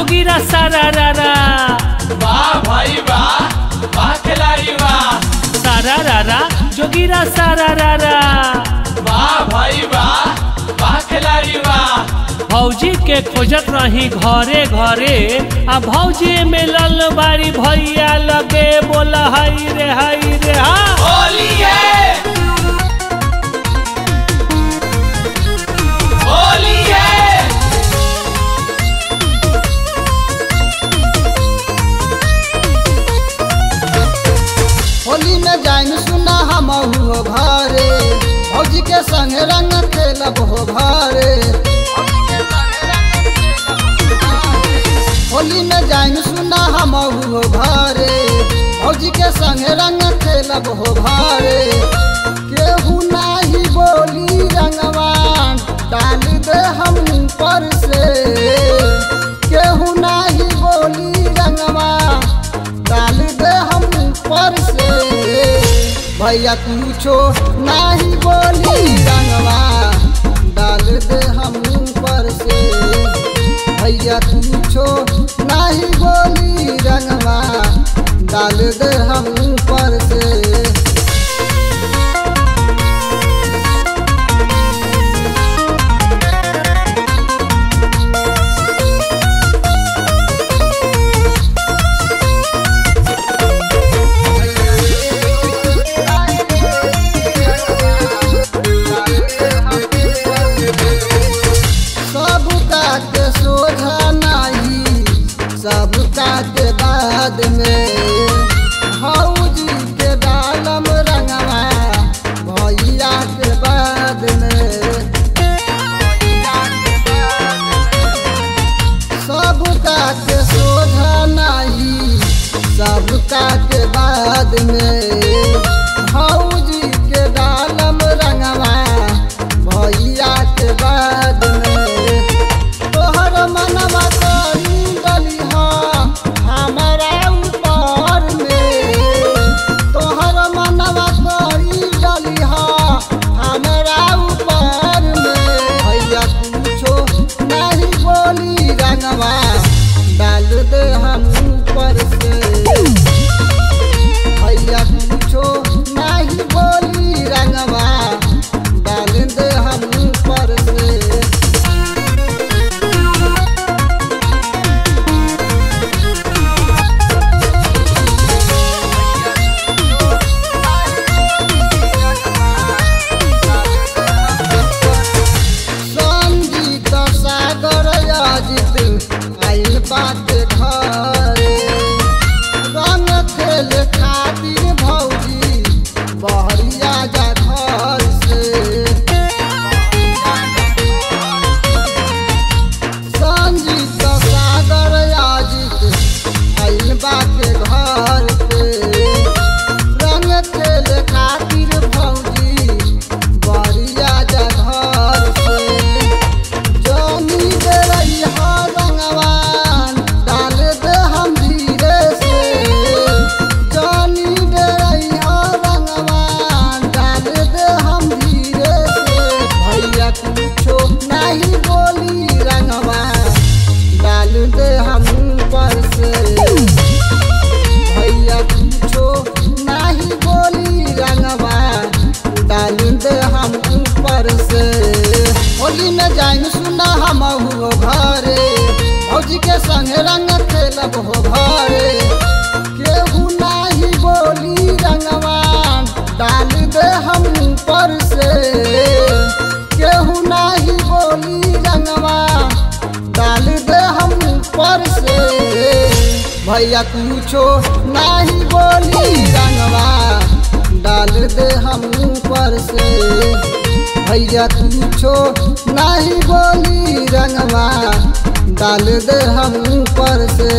जोगीरा सारा रारा। वाह भाई वाह, वाह खिलाड़ी वाह। सारा रारा जोगीरा सारा रारा। वाह भाई वाह, वाह खिलाड़ी वाह। भौजी के खोजत रही घरे घरे, आ भौजी मिलल बारी भैया लगे, बोला हाय रे हाँ। होली है, होली है। होली में जाइन सुना हम हो घरे, भौजी के संग रंग खेलब हो घरे। होली में जाइन सुना हम हो घरे, भौजी के संग रंग खेलब हो घरे। केहू नाही बोली रंगवा डाल दे हम पर से, केहू नाही बोली रंगवा डाल दे हम पर से। भैया कुछो नाही बोली रंगवा डाल दे हम पर से। भैया कुछो नाही बोली रंगवा डाल दे हम पर से। सबका के बाद में भौजी के डालम रंगवा, भैया के बाद में। सबका के सोझा नहीं, सबका के बाद में भौजी के डालम रंगवा, भैया के बाद में। तोहर मनवा करी डलिहा हमारा ऊपर में, तोहर मनवा करी डलिहा हमारा ऊपर में। भैया कुछो नहीं बोली रंगवा डाल दे हम ऊपर से। भैया कुछो नहीं बोली रंगवा डाल दे हम ऊपर से। आइल बात घरे रंग खेल खातिर भौजी बहरिया जा घर से। संगीत सागर आजित आइल बात घर पे रंग खेल खातिर भौजी बहरिया जा घर से। जानी दे रही रंगवा डाल दे हम धीरे से, जानी दे रही रंगवा डाल दे हम धीरे से। भैया कुछो नहीं बोली रंगवा डाल दे हम ऊपर से। भैया कुछो नहीं बोली रंगवा डाल दे हम ऊपर से। होली में जाइन सुना हम हो घरे, भौजी के संग रंग खेलब हो घरे। केहू नाही बोली रंगवा डाल दे हम पर से, केहू नाही बोली रंगवा डाल दे हम पर से। भैया कुछो नहीं बोली रंगवा डाल दे हम पर से। भैया कुछो नहीं बोली रंगवा डाल दे हम ऊपर से।